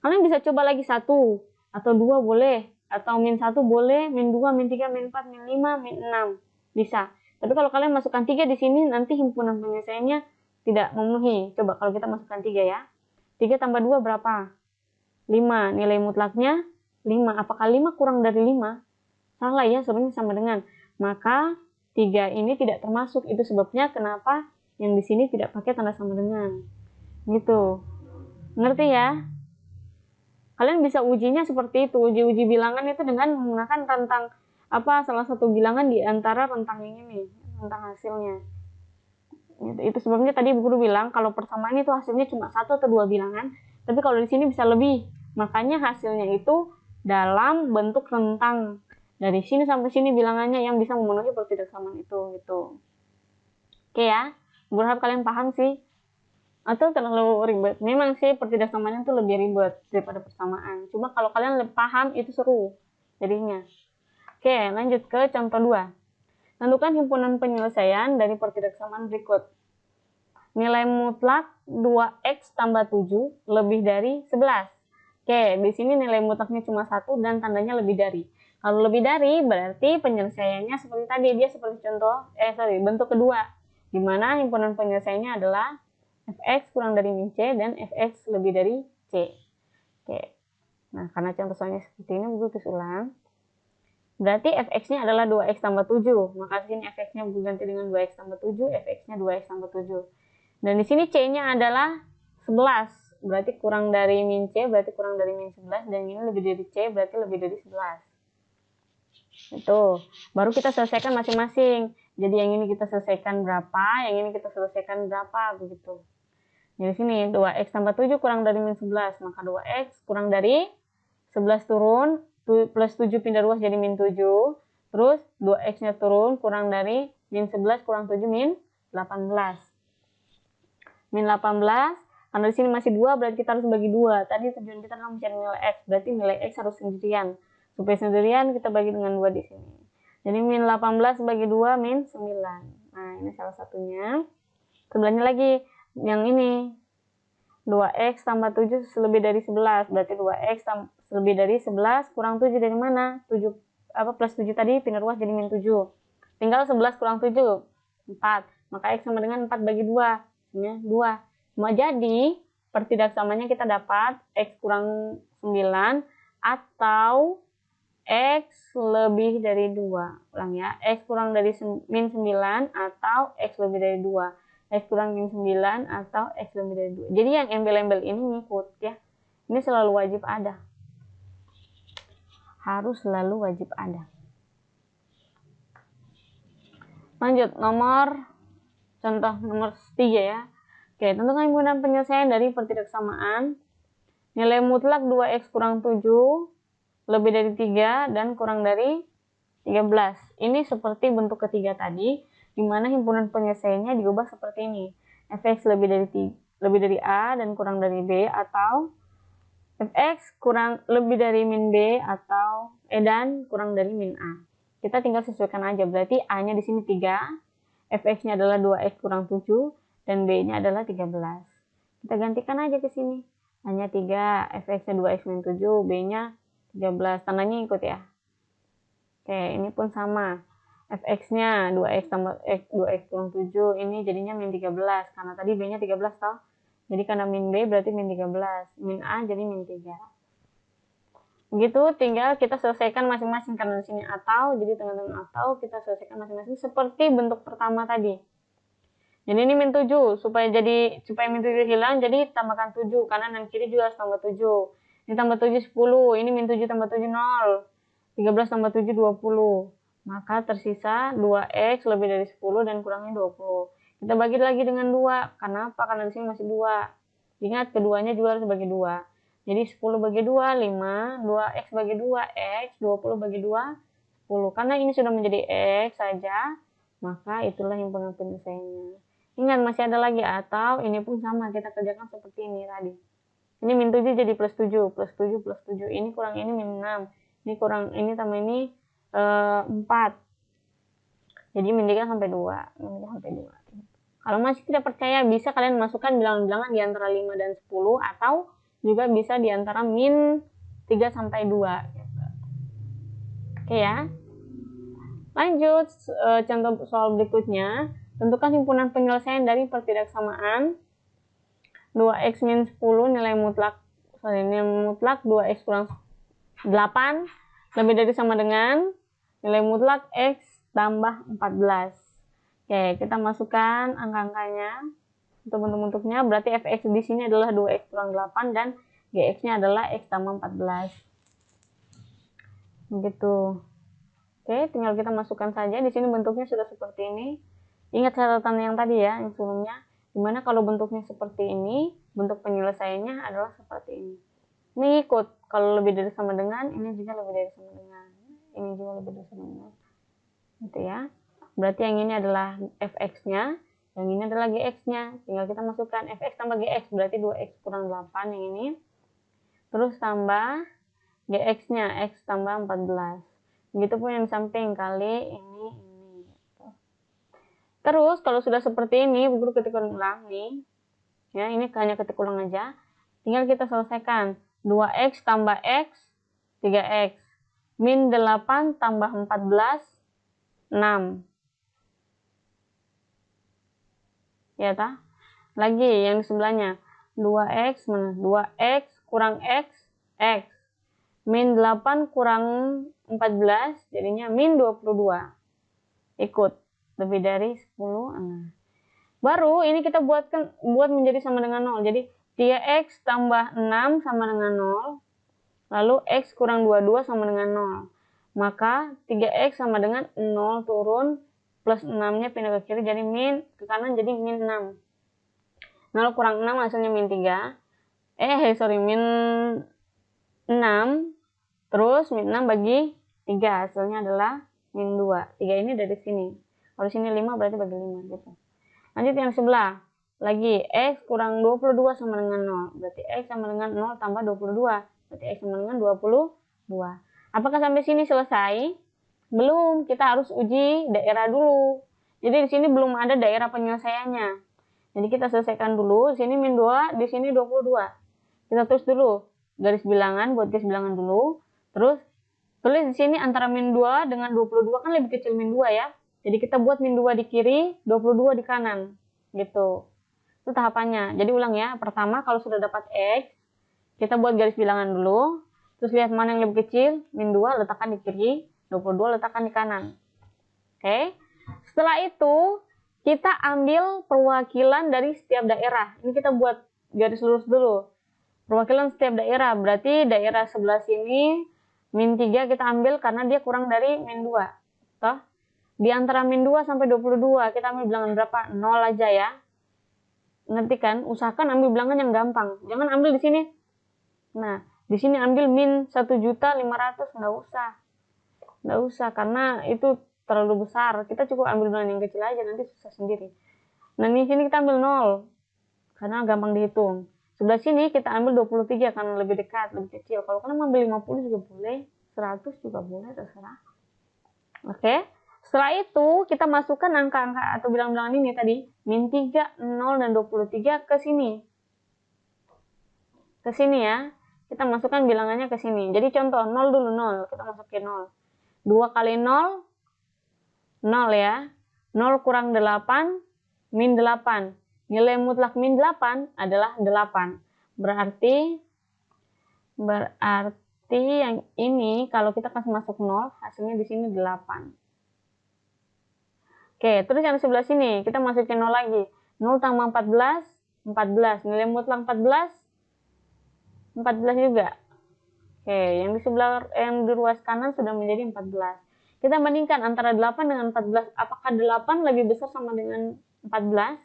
Kalian bisa coba lagi 1 atau 2 boleh. Atau min 1 boleh, min 2, min 3, min 4, min 5, min 6. Bisa. Tapi kalau kalian masukkan 3 di sini, nanti himpunan penyelesaiannya tidak memenuhi. Coba kalau kita masukkan 3 ya. 3 tambah 2 berapa? 5. Nilai mutlaknya 5. Apakah 5 kurang dari 5? Salah ya, sebenarnya sama dengan. Maka 3 ini tidak termasuk. Itu sebabnya kenapa yang di sini tidak pakai tanda sama dengan. Gitu. Ngerti ya? Kalian bisa ujinya seperti itu. Uji bilangan itu dengan menggunakan rentang salah satu bilangan di antara rentang ini, rentang hasilnya. Itu sebabnya tadi Bu Guru bilang kalau persamaan itu hasilnya cuma 1 atau 2 bilangan, tapi kalau di sini bisa lebih. Makanya hasilnya itu dalam bentuk rentang. Dari sini sampai sini bilangannya yang bisa memenuhi pertidaksamaan itu gitu. Oke ya. Bu Guru harap kalian paham sih. Atau terlalu ribet. Memang sih pertidaksamaan itu lebih ribet daripada persamaan. Cuma kalau kalian paham itu seru jadinya. Oke, lanjut ke contoh 2. Tentukan himpunan penyelesaian dari pertidaksamaan berikut. Nilai mutlak 2x tambah 7 lebih dari 11. Oke, di sini nilai mutlaknya cuma 1 dan tandanya lebih dari. Kalau lebih dari berarti penyelesaiannya seperti tadi, dia seperti bentuk kedua. Di mana himpunan penyelesaiannya adalah fx kurang dari min c dan fx lebih dari c. Oke. Nah, karena contoh soalnya seperti ini, Bu tulis ulang. Berarti fx-nya adalah 2x tambah 7. Maka di sini fx-nya berganti dengan 2x tambah 7, fx-nya 2x tambah 7. Dan di sini c-nya adalah 11. berarti kurang dari min C berarti kurang dari min 11, dan ini lebih dari C berarti lebih dari 11. Itu baru kita selesaikan masing-masing. Jadi yang ini kita selesaikan berapa, yang ini kita selesaikan berapa, begitu. Jadi sini 2x tambah 7 kurang dari min 11, maka 2x kurang dari 11 turun, plus 7 pindah ruas jadi min 7, terus 2x-nya turun kurang dari min 11 kurang 7 min 18. Min 18, karena di sini masih 2 berarti kita harus bagi 2. Tadi tujuan kita adalah mencari nilai x, berarti nilai x harus sendirian. Supaya sendirian kita bagi dengan 2 di sini. Jadi min 18 bagi 2 min 9. Nah, ini salah satunya. Sebelahnya lagi yang ini 2x tambah 7 lebih dari 11, berarti 2x lebih dari 11 kurang 7 dari mana? 7 plus 7 tadi pindah ruas jadi min 7. Tinggal 11 kurang 7 4. Maka x sama dengan 4 bagi 2, ya 2. Cuma jadi pertidaksamanya kita dapat x kurang 9 atau x lebih dari 2. Ulang ya, x kurang dari min 9 atau x lebih dari 2. X kurang min 9 atau X lebih dari 2. Jadi yang embel-embel ini ngikut ya. Ini selalu wajib ada. Harus selalu wajib ada. Lanjut, contoh nomor 3 ya. Oke, tentukan penggunaan penyelesaian dari pertidaksamaan. Nilai mutlak 2x kurang 7 lebih dari 3 dan kurang dari 13. Ini seperti bentuk ketiga tadi, di mana himpunan penyelesaiannya diubah seperti ini. Fx lebih dari A dan kurang dari B, atau Fx lebih dari min B atau dan kurang dari min A. Kita tinggal sesuaikan aja, berarti A-nya di sini 3, Fx-nya adalah 2x kurang 7 dan B-nya adalah 13. Kita gantikan aja ke sini. A-nya 3, Fx-nya 2x min 7, B-nya 13. Tandanya ikut ya. Oke, ini pun sama. Fx-nya 2x tambah x 2x kurang 7, ini jadinya min 13 karena tadi B-nya 13 toh. Jadi karena min B berarti min 13, min A jadi min 3. Begitu, tinggal kita selesaikan masing-masing karena di sini atau, jadi teman-teman atau kita selesaikan masing-masing seperti bentuk pertama tadi. Jadi ini min 7, supaya min 7 hilang, jadi tambahkan 7, kanan dan kiri juga harus tambah 7. Ini tambah 7 10, ini min 7 tambah 7 0. 13 tambah 7 20. Maka tersisa 2x lebih dari 10 dan kurangnya 20. Kita bagi lagi dengan 2. Kenapa? Karena di sini masih 2. Ingat, keduanya juga harus bagi 2. Jadi 10 bagi 2, 5. 2x bagi 2, x. 20 bagi 2, 10. Karena ini sudah menjadi x saja, maka itulah himpunan penyelesaiannya. Ingat, masih ada lagi atau, ini pun sama. Kita kerjakan seperti ini tadi. Ini min 7 jadi plus 7. Plus 7 plus 7. Ini kurang ini min 6. Ini kurang ini tambah ini 4. Jadi min 3 sampai 2. Min 3 sampai 2. Kalau masih tidak percaya, bisa kalian masukkan bilangan-bilangan di antara 5 dan 10 atau juga bisa di antara min 3 sampai 2. Oke ya. Lanjut, contoh soal berikutnya. Tentukan himpunan penyelesaian dari pertidaksamaan 2x min 10 nilai mutlak 2x kurang 8 lebih dari sama dengan nilai mutlak x tambah 14. Oke, kita masukkan angka-angkanya untuk bentuk-bentuknya. Berarti fx di sini adalah 2x kurang 8 dan gx-nya adalah x tambah 14. Begitu. Oke, tinggal kita masukkan saja. Di sini bentuknya sudah seperti ini. Ingat catatan yang tadi ya, yang sebelumnya. Dimana kalau bentuknya seperti ini, bentuk penyelesaiannya adalah seperti ini. Ini ikut. Kalau lebih dari sama dengan, ini juga lebih dari sama dengan. Ini juga lebih dari sama dengan. Gitu ya. Berarti yang ini adalah fx-nya, yang ini adalah gx-nya. Tinggal kita masukkan fx tambah gx, berarti 2x kurang 8 yang ini. Terus tambah gx-nya, x tambah 14. Begitupun yang di samping kali ini. Terus kalau sudah seperti ini, guru ketik ulang nih. Ya, ini hanya ketik ulang aja. Tinggal kita selesaikan. 2x tambah x, 3x. Min 8 tambah 14, 6. Ya, tah? Lagi yang di sebelahnya. 2x mana? 2x kurang x, x. Min 8 kurang 14, jadinya min 22. Ikut. Lebih dari 10. Baru ini kita buat menjadi sama dengan 0. Jadi 3x tambah 6 sama dengan 0. Lalu x kurang 22 sama dengan 0. Maka 3x sama dengan 0 turun, plus 6-nya pindah ke kiri jadi min, ke kanan jadi min 6. 0 kurang 6 hasilnya min 3. Min 6. Terus min 6 bagi 3 hasilnya adalah min 2. 3 ini dari sini. Kalau sini 5 berarti bagi 5 gitu. Lanjut yang sebelah. Lagi x kurang 22 sama dengan 0. Berarti x sama dengan 0 tambah 22. Berarti x sama dengan 22. Apakah sampai sini selesai? Belum, kita harus uji daerah dulu. Jadi di sini belum ada daerah penyelesaiannya. Jadi kita selesaikan dulu. Di sini min 2, di sini 22. Kita tulis dulu garis bilangan, buat garis bilangan dulu. Terus tulis di sini antara min 2 dengan 22 kan lebih kecil min 2 ya. Jadi kita buat min 2 di kiri, 22 di kanan. Gitu. Itu tahapannya. Jadi ulang ya. Pertama kalau sudah dapat x, kita buat garis bilangan dulu. Terus lihat mana yang lebih kecil, min 2 letakkan di kiri, 22 letakkan di kanan. Oke. Setelah itu kita ambil perwakilan dari setiap daerah. Ini kita buat garis lurus dulu. Perwakilan setiap daerah, berarti daerah sebelah sini min 3 kita ambil karena dia kurang dari min 2. Toh? Di antara min 2 sampai 22 kita ambil bilangan berapa? 0 aja ya. Ngerti kan? Usahakan ambil bilangan yang gampang. Jangan ambil di sini. Nah, di sini ambil min 1.500.000, nggak usah karena itu terlalu besar. Kita cukup ambil bilangan yang kecil aja, nanti susah sendiri. Nah, di sini kita ambil 0 karena gampang dihitung. Sebelah sini kita ambil 23 karena lebih dekat, lebih kecil. Kalau kalian ambil 50 juga boleh, 100 juga boleh, terserah. Oke. Setelah itu kita masukkan angka-angka atau bilangan-bilangan ini tadi, min 3, 0 dan 23 ke sini. Ke sini ya. Kita masukkan bilangannya ke sini. Jadi contoh 0 dulu, 0. Kita masukin 0. 2 kali 0 0 ya. 0 kurang 8 min 8. Nilai mutlak min 8 adalah 8. Berarti yang ini kalau kita kasih masuk 0, hasilnya di sini 8. Oke, terus yang sebelah sini kita masukin 0 lagi. 0 tambah 14, 14. Nilai mutlak 14, 14 juga. Oke, yang di sebelah yang di ruas kanan sudah menjadi 14. Kita bandingkan antara 8 dengan 14. Apakah 8 lebih besar sama dengan 14?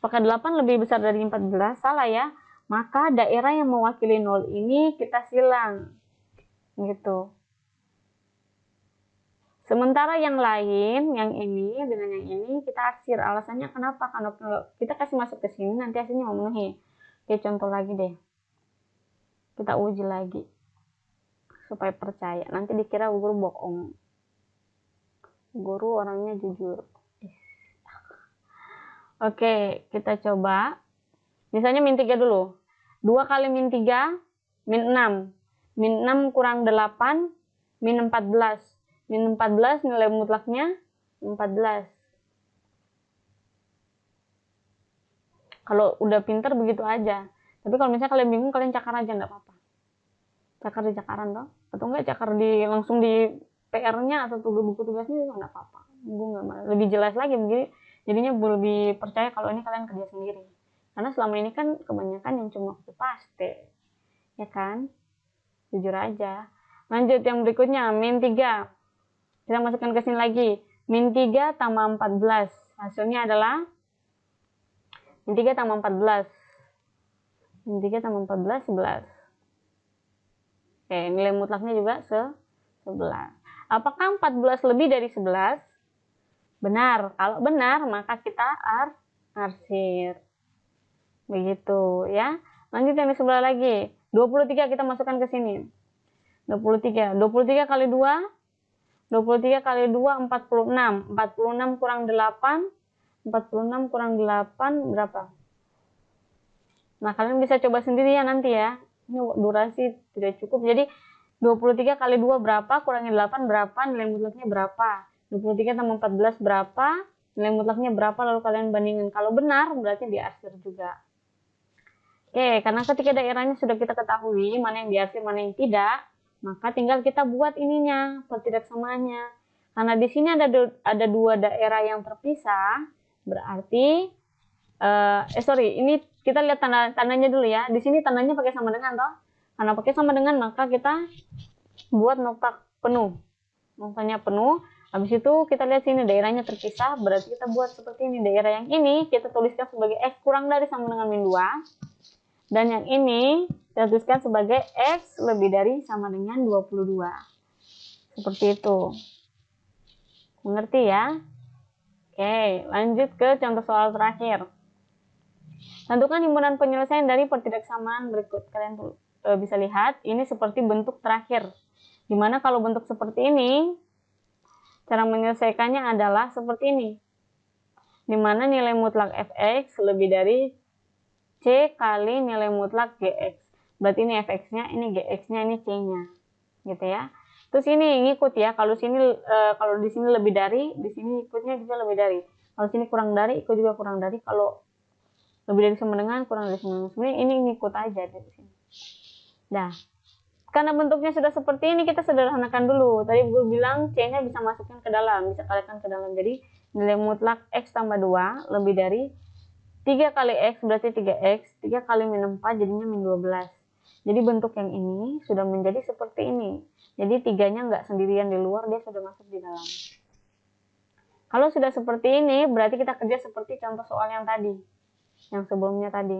Apakah 8 lebih besar dari 14? Salah ya. Maka daerah yang mewakili 0 ini kita silang. Gitu. Sementara yang lain, yang ini dengan yang ini kita aksir. Alasannya kenapa? Karena kita kasih masuk ke sini nanti hasilnya memenuhi. Oke, contoh lagi deh. Kita uji lagi. Supaya percaya. Nanti dikira guru bohong. Guru orangnya jujur. Oke, kita coba. Misalnya min 3 dulu. 2 kali min 3, min 6. Min 6 kurang 8, min 14. Min 14 nilai mutlaknya 14. Kalau udah pinter begitu aja. Tapi kalau misalnya kalian bingung, kalian cakar aja, nggak apa-apa. Cakar di cakaran toh. Atau enggak cakar langsung di PR-nya atau buku tugasnya juga nggak apa-apa. Lebih jelas lagi begini. Jadinya lebih percaya kalau ini kalian kerja sendiri. Karena selama ini kan kebanyakan yang cuma copy paste. Ya kan? Jujur aja. Lanjut yang berikutnya, min 3. Kita masukkan ke sini lagi. Min 3 tambah 14. Hasilnya adalah min 3 tambah 14. Min 3 tambah 14, 11. Oke, nilai mutlaknya juga 11. Apakah 14 lebih dari 11? Benar. Kalau benar, maka kita arsir. Begitu ya. Lanjut yang di sebelah lagi. 23 kita masukkan ke sini. 23. 23 kali 2. 23 kali 2, 46. 46 kurang 8. 46 kurang 8 berapa? Nah, kalian bisa coba sendiri ya nanti ya. Ini durasi tidak cukup. Jadi 23 kali 2 berapa? Kurangi 8 berapa? Nilai mutlaknya berapa? 23 tambah 14 berapa? Nilai mutlaknya berapa? Lalu kalian bandingin. Kalau benar, berarti diarsir juga. Oke, karena ketika daerahnya sudah kita ketahui, mana yang diarsir, mana yang tidak, maka tinggal kita buat ininya, pertidaksamaannya. Karena di sini ada 2 daerah yang terpisah, berarti Sorry, ini kita lihat tandanya dulu ya. Di sini tandanya pakai sama dengan toh. Karena pakai sama dengan maka kita buat nokta penuh. Noktanya penuh. Habis itu kita lihat sini daerahnya terpisah, berarti kita buat seperti ini. Daerah yang ini kita tuliskan sebagai X kurang dari sama dengan min 2. Dan yang ini kita tuliskan sebagai X lebih dari sama dengan 22. Seperti itu. Mengerti ya? Oke, lanjut ke contoh soal terakhir. Tentukan himpunan penyelesaian dari pertidaksamaan berikut. Kalian bisa lihat, ini seperti bentuk terakhir. Dimana kalau bentuk seperti ini, cara menyelesaikannya adalah seperti ini. Dimana nilai mutlak fx lebih dari c kali nilai mutlak gx. Berarti ini fx-nya, ini gx-nya, ini c-nya. Gitu ya. Terus ini ngikut ya. Kalau di sini lebih dari, di sini ikutnya juga lebih dari. Kalau sini kurang dari, ikut juga kurang dari. Kalau lebih dari sama dengan, kurang dari sama dengan. Sebenarnya ini ngikut aja dari sini. Nah, karena bentuknya sudah seperti ini, kita sederhanakan dulu. Tadi gue bilang C-nya bisa masukkan ke dalam, bisa kalikan ke dalam. Jadi nilai mutlak X tambah 2 lebih dari 3 kali X berarti 3X, 3 kali min 4 jadinya min 12. Jadi bentuk yang ini sudah menjadi seperti ini. Jadi 3-nya nggak sendirian di luar, dia sudah masuk di dalam. Kalau sudah seperti ini, berarti kita kerja seperti contoh soal yang tadi. Yang sebelumnya tadi.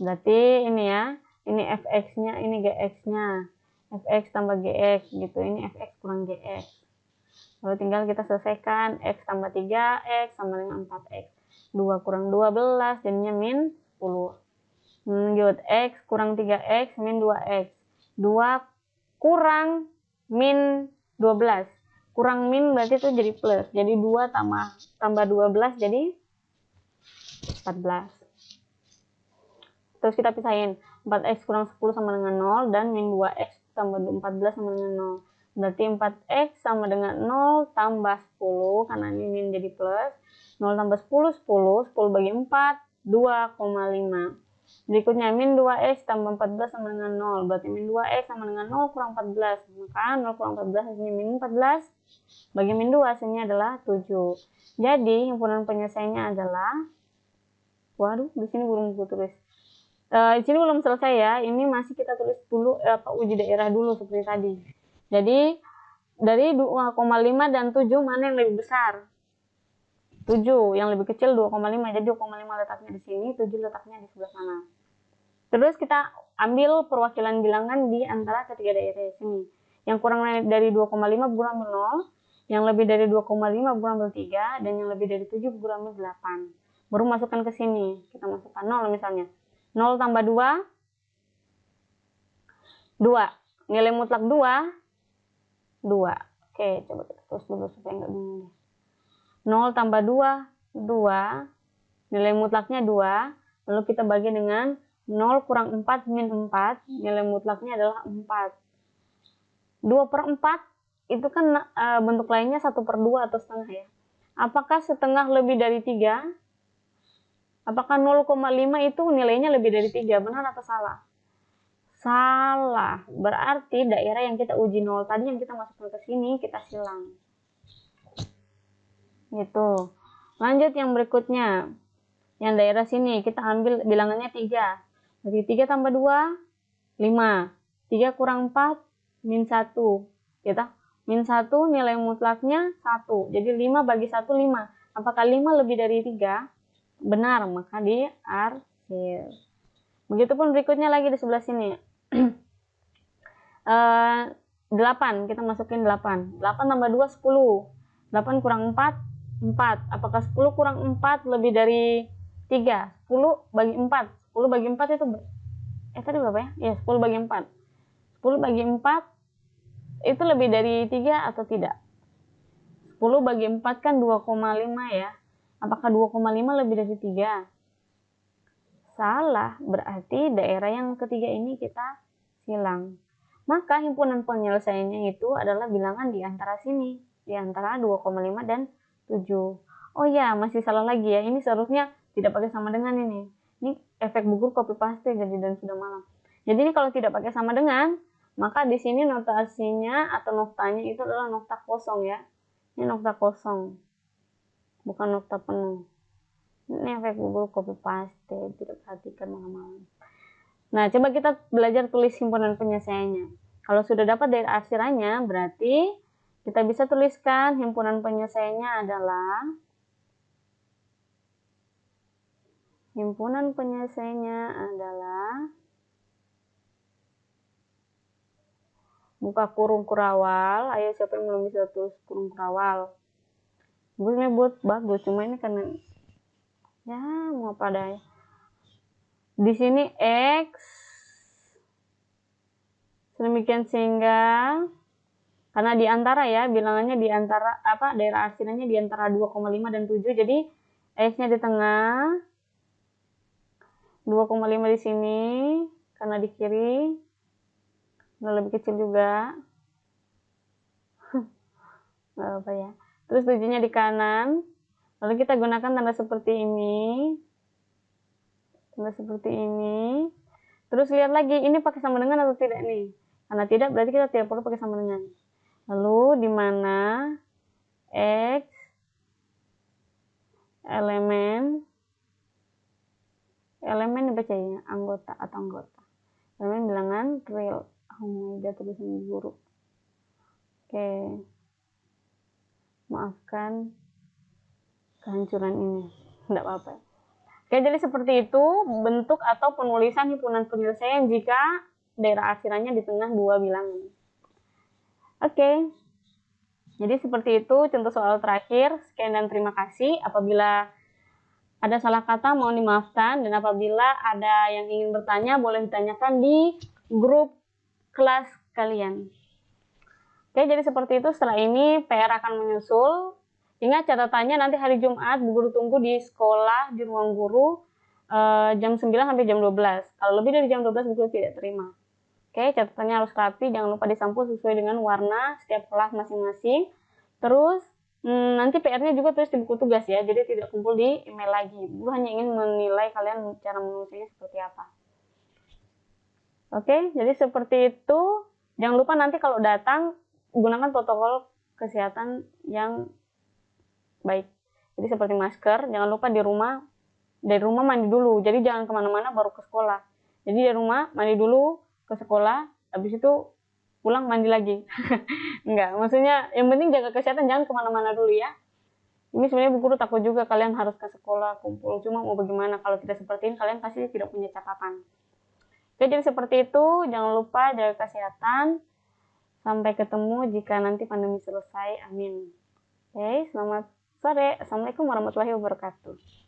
Berarti ini ya, ini fx-nya, ini gx-nya. Fx tambah gx gitu, ini fx kurang gx. Lalu tinggal kita selesaikan, x tambah 3x sama dengan 4x. 2 kurang 12 jadinya min 10. Lanjut, x kurang 3x min 2x. 2 kurang min 12. Kurang min berarti itu jadi plus. Jadi 2 tambah 12 jadi 14. Terus kita pisahin. 4x kurang 10 sama dengan 0 dan min 2x tambah 14 sama dengan 0. Berarti 4x sama dengan 0 tambah 10 karena ini min jadi plus. 0 tambah 10, 10. 10 bagi 4, 2,5. Berikutnya min 2x tambah 14 sama dengan 0. Berarti min 2x sama dengan 0 kurang 14. Maka 0 kurang 14 hasilnya min 14. Bagi min 2 hasilnya adalah 7. Jadi himpunan penyelesaiannya adalah, waduh, di sini belum gue tulis. Di sini belum selesai ya. Ini masih kita tulis dulu uji daerah dulu seperti tadi. Jadi dari 2,5 dan 7 mana yang lebih besar? 7, yang lebih kecil 2,5. Jadi 2,5 letaknya di sini, 7 letaknya di sebelah sana. Terus kita ambil perwakilan bilangan di antara ketiga daerah sini. Yang kurang dari 2,5 gue ambil 0, yang lebih dari 2,5 gue ambil 3, dan yang lebih dari 7 gue ambil 8. Baru masukkan ke sini. Kita masukkan 0 misalnya. 0 tambah 2, 2. Nilai mutlak 2, 2. Oke, coba kita tulis dulu supaya nggak bingung. 0 tambah 2, 2. Nilai mutlaknya 2. Lalu kita bagi dengan 0 kurang 4 min 4. Nilai mutlaknya adalah 4. 2/4 itu kan bentuk lainnya 1/2 atau setengah ya. Apakah setengah lebih dari 3? Apakah 0,5 itu nilainya lebih dari 3? Benar atau salah? Salah. Berarti daerah yang kita uji 0 tadi yang kita masukkan ke sini, kita silang. Gitu. Lanjut yang berikutnya. Yang daerah sini, kita ambil bilangannya 3. Jadi 3 tambah 2, 5. 3 kurang 4, min 1. Gitu. Min 1 nilai mutlaknya 1. Jadi 5 bagi 1, 5. Apakah 5 lebih dari 3? Benar, maka diarsir. Begitupun berikutnya lagi di sebelah sini. 8, kita masukin 8. 8 tambah 2, 10. 8 kurang 4, 4. Apakah 10 kurang 4 lebih dari 3? 10 bagi 4. 10 bagi 4 itu, tadi berapa ya? Ya, 10 bagi 4. 10 bagi 4 itu lebih dari 3 atau tidak? 10 bagi 4 kan 2,5 ya. Apakah 2,5 lebih dari 3? Salah, berarti daerah yang ketiga ini kita silang. Maka himpunan penyelesaiannya itu adalah bilangan di antara sini, di antara 2,5 dan 7. Oh ya, masih salah lagi ya. Ini seharusnya tidak pakai sama dengan ini. Ini efek buku copy paste jadi dan sudah malam. Jadi ini kalau tidak pakai sama dengan, maka di sini notasinya atau noktanya itu adalah nokta kosong ya. Ini nokta kosong, bukan nokta penuh. Ini efek Google copy paste, tidak perhatikan malam-malam. Nah, coba kita belajar tulis himpunan penyelesaiannya. Kalau sudah dapat dari arsirannya, berarti kita bisa tuliskan himpunan penyelesaiannya adalah buka kurung kurawal. Ayo, siapa yang belum bisa tulis kurung kurawal? Gue buat bagus, cuma ini karena ya mau pada di sini X sedemikian sehingga karena di antara ya bilangannya di antara daerah arsirannya di antara 2,5 dan 7, jadi X-nya di tengah, 2,5 di sini karena di kiri lebih kecil juga. Nggak apa ya. Terus 7-nya di kanan. Lalu kita gunakan tanda seperti ini. Terus lihat lagi, ini pakai sama dengan atau tidak nih? Karena tidak, berarti kita tidak perlu pakai sama dengan. Lalu di mana X elemen dibacanya anggota atau anggota. Elemen bilangan real. Udah tulisan guru. Oke. Maafkan kehancuran ini. Tidak apa-apa. Oke, jadi seperti itu bentuk atau penulisan himpunan penyelesaian jika daerah arsirannya di tengah dua bilangan. Oke. Jadi seperti itu contoh soal terakhir. Sekian dan terima kasih. Apabila ada salah kata mohon dimaafkan, dan apabila ada yang ingin bertanya boleh ditanyakan di grup kelas kalian. Oke, jadi seperti itu. Setelah ini PR akan menyusul. Ingat catatannya nanti hari Jumat Bu Guru tunggu di sekolah di ruang guru jam 9 sampai jam 12. Kalau lebih dari jam 12 Bu Guru tidak terima. Oke, catatannya harus rapi, jangan lupa disampul sesuai dengan warna setiap kelas masing-masing. Terus nanti PR-nya juga tulis di buku tugas ya, jadi tidak kumpul di email lagi. Bu hanya ingin menilai kalian cara menulisnya seperti apa. Oke, jadi seperti itu. Jangan lupa nanti kalau datang gunakan protokol kesehatan yang baik. Jadi seperti masker, jangan lupa dari rumah mandi dulu. Jadi jangan kemana-mana baru ke sekolah. Jadi dari rumah mandi dulu, ke sekolah, habis itu pulang mandi lagi. Enggak, maksudnya yang penting jaga kesehatan, jangan kemana-mana dulu ya. Ini sebenarnya Bu Guru takut juga kalian harus ke sekolah, kumpul. Cuma mau bagaimana kalau tidak seperti ini, kalian pasti tidak punya catatan. Oke, jadi seperti itu. Jangan lupa jaga kesehatan. Sampai ketemu jika nanti pandemi selesai. Amin. Oke, selamat sore. Assalamualaikum warahmatullahi wabarakatuh.